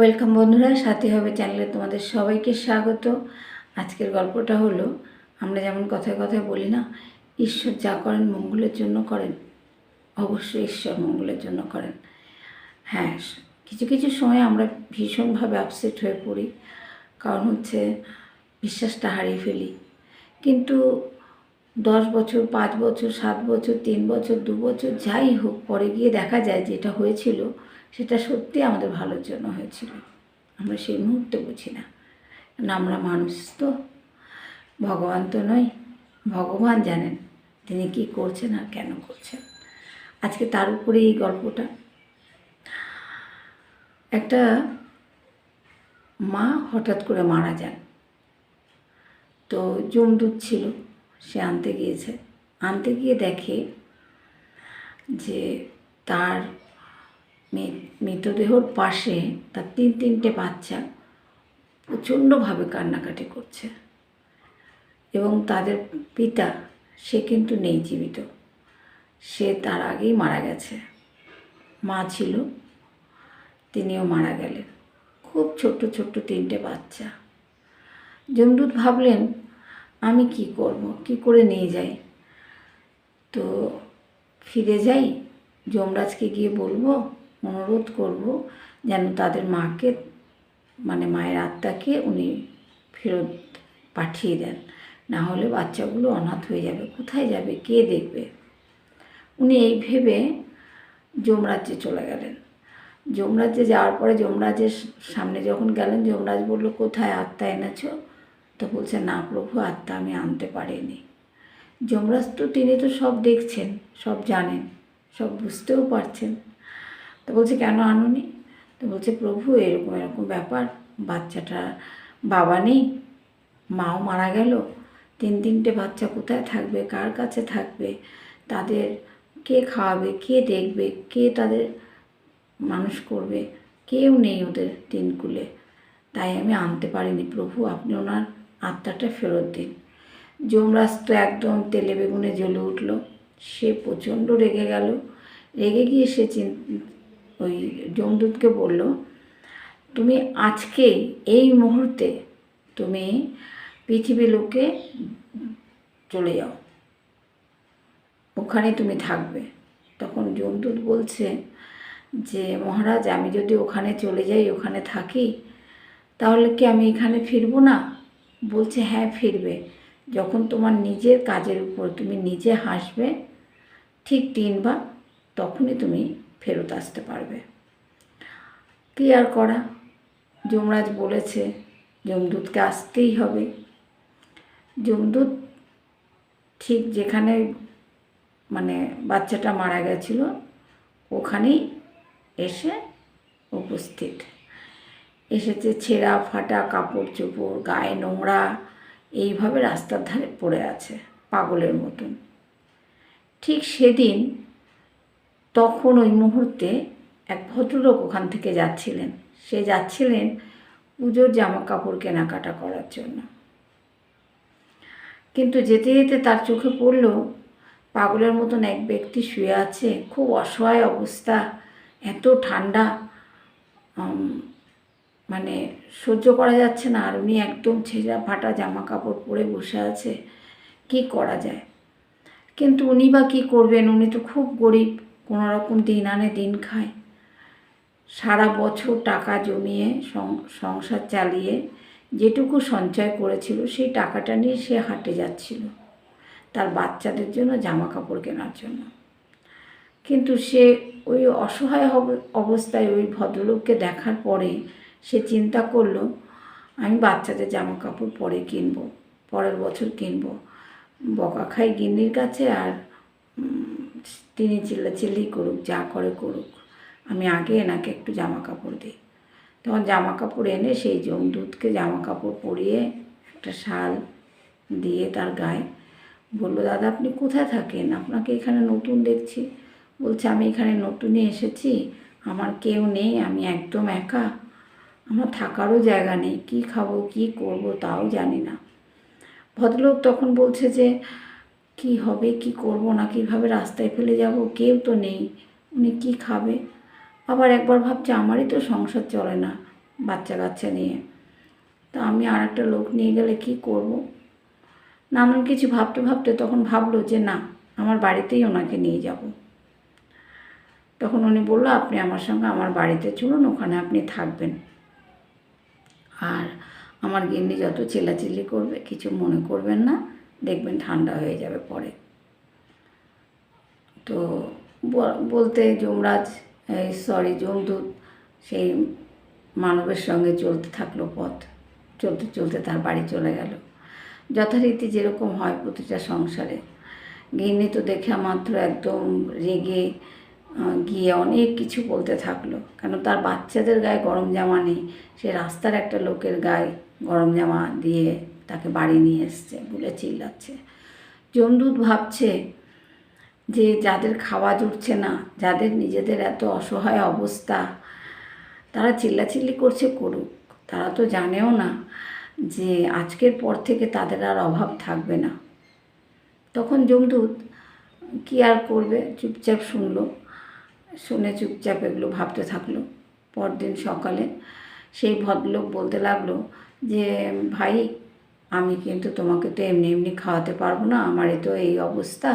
Welcome বন্ধুরা, সাথী হবে চ্যানেলে তোমাদের সবাইকে স্বাগত। আজকের গল্পটা হলো, আমরা যেমন কথায় কথায় বলি না, ঈশ্বর যা করেন মঙ্গলের জন্য করেন। অবশ্যই ঈশ্বর মঙ্গলের জন্য করেন। হ্যাঁ, কিছু কিছু সময় আমরা ভীষণভাবে আপসেট হয়ে পড়ি, কারণ হচ্ছে বিশ্বাসটা হারিয়ে ফেলি। কিন্তু 10 বছর, 5 বছর, 7 বছর, 3 বছর, 2 বছর যাই হোক, পরে গিয়ে দেখা যায় যেটা হয়েছিল সেটা সত্যি আমাদের ভালোর জন্য হয়েছিল। আমরা সেই মুহূর্তে বুঝি না, কারণ আমরা মানুষ তো, ভগবান তো নই। ভগবান জানেন তিনি কি করছেন আর কেন করছেন। আজকে তার উপরে এই গল্পটা। একটা মা হঠাৎ করে মারা যান। তো যমদূত ছিল, সে আনতে গিয়েছে। আনতে গিয়ে দেখে যে তার মৃতদেহর পাশে তার তিনটে বাচ্চা প্রচণ্ডভাবে কান্নাকাটি করছে, এবং তাদের পিতা, সে কিন্তু নেই জীবিত, সে তার আগেই মারা গেছে। মা ছিল, তিনিও মারা গেলেন। খুব ছোট্ট ছোট্ট তিনটে বাচ্চা। যমদূত ভাবলেন, আমি কি করব, কি করে নিয়ে যাই? তো ফিরে যাই, যমরাজকে গিয়ে বলবো, অনুরোধ করব যেন তাদের মাকে, মানে মায়ের আত্মাকে উনি ফেরত পাঠিয়ে দেন, না হলে বাচ্চাগুলো অনাথ হয়ে যাবে। কোথায় যাবে, কে দেখবে? উনি এই ভেবে যমরাজ্যে চলে গেলেন। যমরাজ্যে যাওয়ার পরে যমরাজের সামনে যখন গেলেন, যমরাজ বলল, কোথায় আত্মা এনেছ? তো বলছে, না প্রভু, আত্মা আমি আনতে পারিনি। যমরাজ তো, তিনি তো সব দেখছেন, সব জানেন, সব বুঝতেও পারছেন। তো বলছে, কেন আনুনি? তো বলছে, প্রভু এরকম এরকম ব্যাপার, বাচ্চাটা বাবা নেই, মাও মারা গেল, তিনটে বাচ্চা কোথায় থাকবে, কার কাছে থাকবে, তাদের কে খাওয়াবে, কে দেখবে, কে তাদের মানুষ করবে? কেউ নেই ওদের তিনকুলে, তাই আমি আনতে পারিনি। প্রভু আপনি ওনার আত্মাটা ফেরত দিন। যমরাজ তো একদম তেলে বেগুনে জ্বলে উঠল। সে প্রচণ্ড রেগে গেল। রেগে গিয়ে সে ওই যমদূতকে বলল, তুমি আজকে এই মুহূর্তে তুমি পৃথিবী লোকে চলে যাও, ওখানে তুমি থাকবে। তখন যমদূত বলছে যে, মহারাজ আমি যদি ওখানে চলে যাই, ওখানে থাকি, তাহলে কি আমি এখানে ফিরবো না? বলছে, হ্যাঁ ফিরবে। যখন তোমার নিজের কাজের উপর তুমি নিজে হাসবে, ঠিক 3 বার, তখনই তুমি ফেরত আসতে পারবে। কি আর করা, যমরাজ বলেছে, যমদূতকে আসতেই হবে। যমদূত ঠিক যেখানে মানে বাচ্চাটা মারা গেছিল, ওখানেই এসে উপস্থিত। এসেছে ছেঁড়া ফাটা কাপড় চোপড়, গায়ে নোংরা, এইভাবে রাস্তার ধারে পড়ে আছে পাগলের মতন। ঠিক সেদিন, তখন ওই মুহূর্তে এক ভদ্রলোক ওখান থেকে যাচ্ছিলেন। সে যাচ্ছিলেন পুজোর জামা কাপড় কেনাকাটা করার জন্য। কিন্তু যেতে যেতে তার চোখে পড়ল পাগলের মতন এক ব্যক্তি শুয়ে আছে, খুব অসহায় অবস্থা, এত ঠান্ডা, মানে সহ্য করা যাচ্ছে না। আর উনি একদম ছেঁড়া ফাটা জামা কাপড় পরে বসে আছে। কি করা যায়? কিন্তু উনি বা কী করবেন? উনি তো খুব গরিব, কোনো রকম দিন আনে দিন খায়। সারা বছর টাকা জমিয়ে সংসার চালিয়ে যেটুকু সঞ্চয় করেছিল, সেই টাকাটা নিয়ে সে হাটে যাচ্ছিল তার বাচ্চাদের জন্য জামা কাপড় কেনার জন্য। কিন্তু সে ওই অসহায় অবস্থায় ওই ভদ্রলোককে দেখার পরে সে চিন্তা করলো, আমি বাচ্চাদের জামা কাপড় পরে কিনবো, পরের বছর কিনবো। বকা খাই গিন্নির কাছে, আর তিনি চিল্লাচিল্লি করুক, যা করে করুক, আমি আগে এনাকে একটু জামা কাপড় দিই। তখন জামা কাপড় এনে সেই যমদূতকে জামা কাপড় পরিয়ে একটা শাল দিয়ে তার গায়ে বললো, দাদা আপনি কোথায় থাকেন? আপনাকে এখানে নতুন দেখছি। বলছে, আমি এখানে নতুনই এসেছি, আমার কেউ নেই, আমি একদম একা, আমার থাকারও জায়গা নেই, কি খাবো কি করব তাও জানি না। ভদ্রলোক তখন বলছে যে, কি হবে, কি করব না, কীভাবে রাস্তায় ফেলে যাব, কেউ তো নেই, উনি কি খাবে? আবার একবার ভাবছে, আমারই তো সংসার চলে না, বাচ্চা কাচ্চা নিয়ে। তা আমি আর একটা লোক নিয়ে গেলে কি করব। নানান কিছু ভাবতে ভাবতে তখন ভাবলো যে না, আমার বাড়িতেই ওনাকে নিয়ে যাব। তখন উনি বললো, আপনি আমার সঙ্গে আমার বাড়িতে চলুন, ওখানে আপনি থাকবেন, আর আমার গিন্নি যত চিল্লাচিল্লি করবে কিছু মনে করবেন না, দেখবেন ঠান্ডা হয়ে যাবে পরে। তো বলতে যমরাজ, যমদূত সেই মানবের সঙ্গে চলতে থাকলো পথ। চলতে চলতে তার বাড়ি চলে গেল। যথারীতি যেরকম হয় প্রতিটা সংসারে, গিন্নি তো দেখা মাত্র একদম রেগে গিয়ে অনেক কিছু বলতে থাকলো, কেন তার বাচ্চাদের গায়ে গরম জামা নেই, সে রাস্তার একটা লোকের গায়ে গরম জামা দিয়ে তাকে বাড়ি নিয়ে এসছে বলে চিল্লাচ্ছে। যমদূত ভাবছে যে যাদের খাওয়া জুটছে না, যাদের নিজেদের এত অসহায় অবস্থা, তারা চিল্লাচিল্লি করছে করুক, তারা তো জানেও না যে আজকের পর থেকে তাদের আর অভাব থাকবে না। তখন যমদূত কি আর করবে, চুপচাপ শুনলো, শুনে চুপচাপ এগুলো ভাবতে থাকলো। পরদিন সকালে সেই ভদ্রলোক বলতে লাগলো যে ভাই, আমি কিন্তু তোমাকে তো এমনি এমনি খাওয়াতে পারবো না, আমারই তো এই অবস্থা,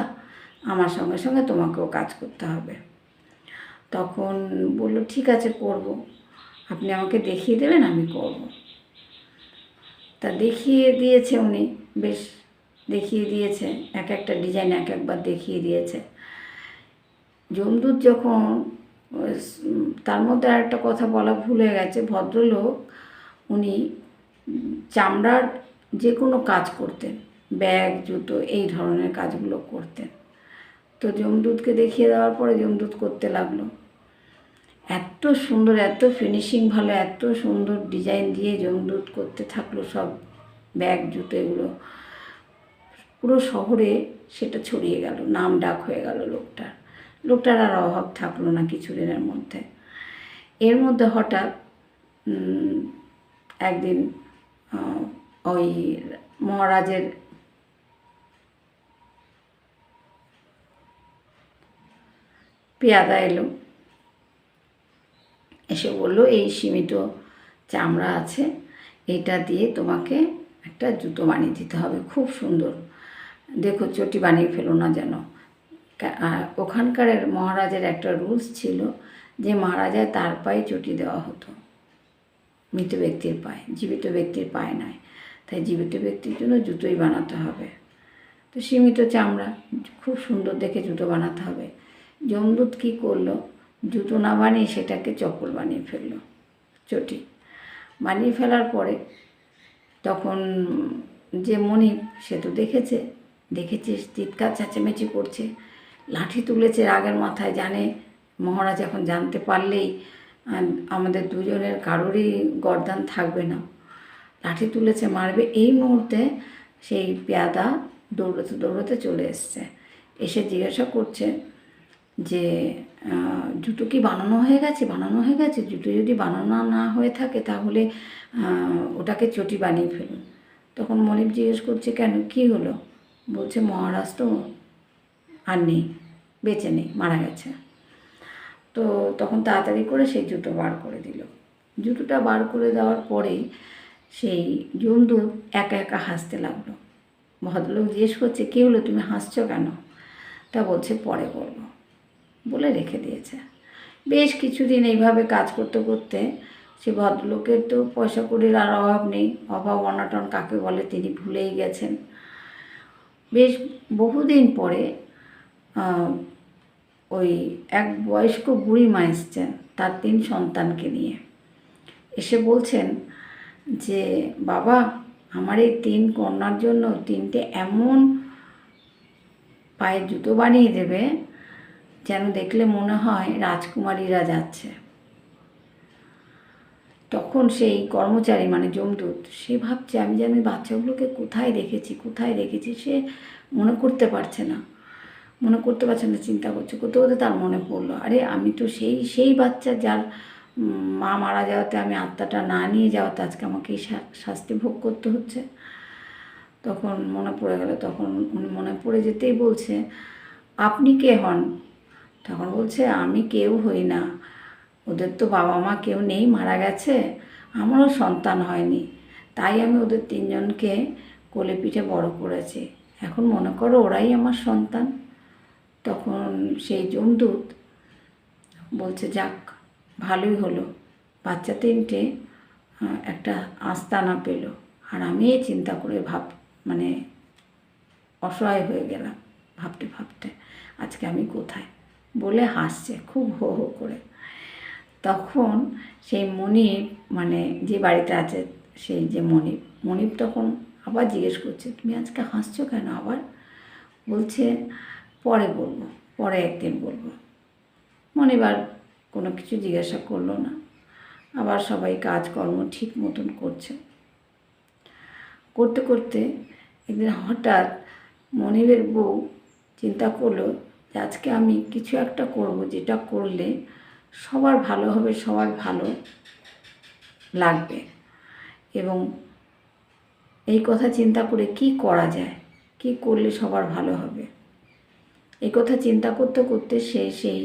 আমার সঙ্গে সঙ্গে তোমাকেও কাজ করতে হবে। তখন বলল ঠিক আছে করব, আপনি আমাকে দেখিয়ে দেবেন, আমি করব। তা দেখিয়ে দিয়েছে উনি, বেশ দেখিয়ে দিয়েছে, এক একটা ডিজাইন এক একবার দেখিয়ে দিয়েছে। যমদূত যখন, তার মধ্যে আর একটা কথা বলা ভুল হয়ে গেছে, ভদ্রলোক উনি চামড়ার যে কোনো কাজ করতেন, ব্যাগ জুতো এই ধরনের কাজগুলো করতেন। তো যমদূতকে দেখিয়ে দেওয়ার পরে যমদূত করতে লাগলো। এত সুন্দর, এত ফিনিশিং ভালো, এত সুন্দর ডিজাইন দিয়ে যমদূত করতে থাকলো সব ব্যাগ জুতো এগুলো। পুরো শহরে সেটা ছড়িয়ে গেল, নাম ডাক হয়ে গেল লোকটার আর অভাব থাকলো না কিছু দিনের মধ্যে। এর মধ্যে হঠাৎ একদিন ওই মহারাজের পেয়াদা এলো, এসে বললো এই সীমিত চামড়া আছে, এটা দিয়ে তোমাকে একটা জুতো বানিয়ে দিতে হবে, খুব সুন্দর, দেখো চটি বানিয়ে ফেলো না যেন। ওখানকার মহারাজের একটা রুলস ছিল যে মহারাজায় তার পায়ে চটি দেওয়া হতো, মৃত ব্যক্তির পায়ে, জীবিত ব্যক্তির পায়ে নয়। তাই জীবিত ব্যক্তির জন্য জুতোই বানাতে হবে। তো সীমিত চামড়া, খুব সুন্দর দেখে জুতো বানাতে হবে। যমদূত কী করলো, জুতো না বানিয়ে সেটাকে চপ্পল বানিয়ে ফেললো, চটি বানিয়ে ফেলার পরে তখন যে মণিপ সে তো দেখেছে চিৎকার চেঁচামেচি করছে, লাঠি তুলেছে রাগের মাথায়, জানে মহারাজ এখন জানতে পারলেই আমাদের দুজনের কারোরই গর্দান থাকবে না, লাঠি তুলেছে মারবে। এই মুহূর্তে সেই পেয়াদা দৌড়তে দৌড়তে চলে এসছে, এসে জিজ্ঞাসা করছে যে জুতো কি বানানো হয়ে গেছে, জুতো যদি বানানো না হয়ে থাকে তাহলে ওটাকে চটি বানিয়ে ফেলুন। তখন মনিপ জিজ্ঞেস করছে কেন, কি হলো? বলছে মহারাজ তো আর নেই, বেঁচে নেই, মারা গেছে। তো তখন তাড়াতাড়ি করে সেই জুতো বার করে দিল। জুতোটা বার করে দেওয়ার পরেই সেই যমদূত একা একা হাসতে লাগলো। ভদ্রলোক জিজ্ঞেস করছে কী হলো, তুমি হাসছো কেন? তা বলছে পরে বলবো, বলে রেখে দিয়েছে। বেশ কিছুদিন এইভাবে কাজ করতে করতে সে ভদ্রলোকের তো পয়সা কড়ির আর অভাব নেই, অভাব অনাটন কাকে বলে তিনি ভুলেই গেছেন। বেশ বহুদিন পরে ওই এক বয়স্ক বুড়ি মা এসছেন তার 3 সন্তানকে নিয়ে, এসে বলছেন যে বাবা, আমার এই 3 কন্যার জন্য 3টে এমন পায়ের জুতো বানিয়ে দেবে যেন দেখলে মনে হয় রাজকুমারীরা যাচ্ছে। তখন সেই কর্মচারী মানে যমদূত সে ভাবছে আমি যেন বাচ্চাগুলোকে কোথায় রেখেছি, সে মনে করতে পারছে না, চিন্তা করতে করতে তার মনে পড়লো, আরে আমি তো সেই বাচ্চা যার মা মারা যাওয়াতে আমি আত্মাটা না নিয়ে যাওয়াতে আজকে আমাকে এই শাস্তি ভোগ করতে হচ্ছে। তখন মনে পড়ে গেল, তখন উনি মনে পড়ে যেতেই বলছে আপনি কে হন? তখন বলছে আমি কেউ হই না, ওদের তো বাবা মা কেউ নেই, মারা গেছে, আমারও সন্তান হয়নি, তাই আমি ওদের তিনজনকে কোলে পিঠে বড় করেছি। এখন মনে করো ওরাই আমার সন্তান। তখন সেই যমদূত বলছে, যাক ভালোই হলো, বাচ্চা তিনটে একটা আস্তানা পেল। আর আমি চিন্তা করে মানে অসহায় হয়ে গেলাম ভাবতে ভাবতে, আজকে আমি কোথায়, বলে হাসছে খুব হো হো করে। তখন সেই মনিব, মানে যে বাড়িতে আছে সেই যে মনিব তখন আবার জিজ্ঞেস করছে, তুমি আজকে হাসছো কেন আবার? বলছে, পরে বলবো, পরে একদিন বলবো। মনিব আর কোনো কিছু জিজ্ঞাসা করলো না। আবার সবাই কাজকর্ম ঠিক মতন করছে। করতে করতে একদিন হঠাৎ মনিবের বউ চিন্তা করলো যে আজকে আমি কিছু একটা করব, যেটা করলে সবার ভালো হবে, সবার ভালো লাগবে। এবং এই কথা চিন্তা করে কি করা যায়, কি করলে সবার ভালো হবে, এই কথা চিন্তা করতে করতে সেই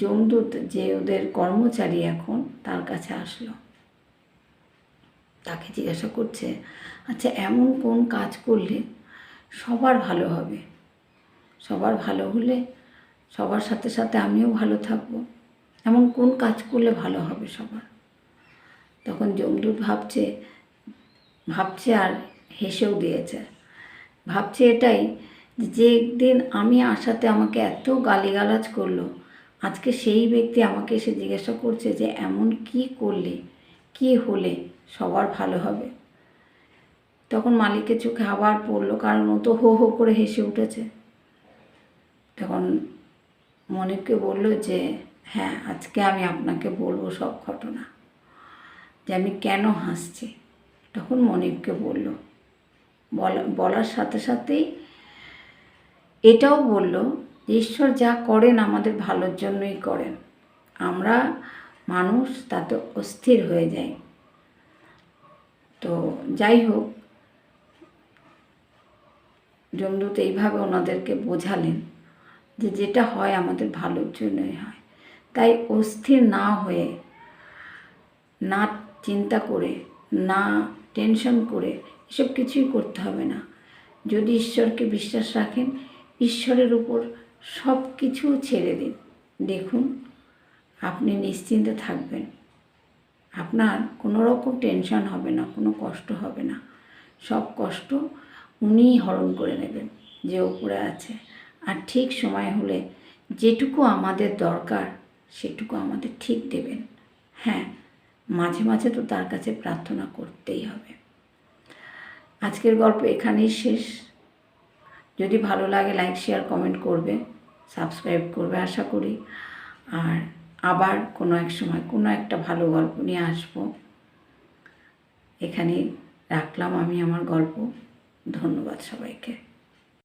যমদূত যে ওদের কর্মচারী এখন, তার কাছে আসলো। তাকে জিজ্ঞাসা করছে, আচ্ছা এমন কোন কাজ করলে সবার ভালো হবে, সবার ভালো হলে সবার সাথে সাথে আমিও ভালো থাকবো, এমন কোন কাজ করলে ভালো হবে সবার? তখন যমদূত ভাবছে আর হেসেও দিয়েছে। ভাবছে এটাই, যে একদিন আমি আসাতে আমাকে এত গালিগালাজ করলো, আজকে সেই ব্যক্তি আমাকে এসে জিজ্ঞাসা করছে যে এমন কি করলে, কি হলে সবার ভালো হবে। তখন মালিকের চোখে আবার পড়লো, কারণ ও তো হো হো করে হেসে উঠেছে। তখন মনিবকে বলল যে হ্যাঁ, আজকে আমি আপনাকে বলবো সব ঘটনা, যে আমি কেন হাসছি। তখন মনিবকে বলার সাথে সাথেই এটাও বলল, ঈশ্বর যা করেন আমাদের ভালোর জন্যই করেন, আমরা মানুষ তাতে অস্থির হয়ে যাই। তো যাই হোক, যমদূত এইভাবে ওনাদেরকে বোঝালেন যে যেটা হয় আমাদের ভালোর জন্যই হয়। তাই অস্থির না হয়ে, না চিন্তা করে, না টেনশন করে এসব কিছুই করতে হবে না। যদি ঈশ্বরকে বিশ্বাস রাখেন, ঈশ্বরের উপর সব কিছু ছেড়ে দিন, দেখুন আপনি নিশ্চিন্তে থাকবেন। আপনার কোনো রকম টেনশন হবে না, কোনো কষ্ট হবে না। সব কষ্ট উনিই হরণ করে নেবেন, যে উপরে আছে। আর ঠিক সময় হলে যেটুকু আমাদের দরকার সেটুকু আমাদের ঠিক দেবেন। হ্যাঁ, মাঝে মাঝে তো তার কাছে প্রার্থনা করতেই হবে। আজকের গল্প এখানেই শেষ। যদি ভালো লাগে লাইক, শেয়ার, কমেন্ট করবে, সাবস্ক্রাইব করবে আশা করি। আর আবার কোনো এক সময় কোনো একটা ভালো গল্প নিয়ে আসবো। এখানেই রাখলাম আমি আমার গল্প। ধন্যবাদ সবাইকে।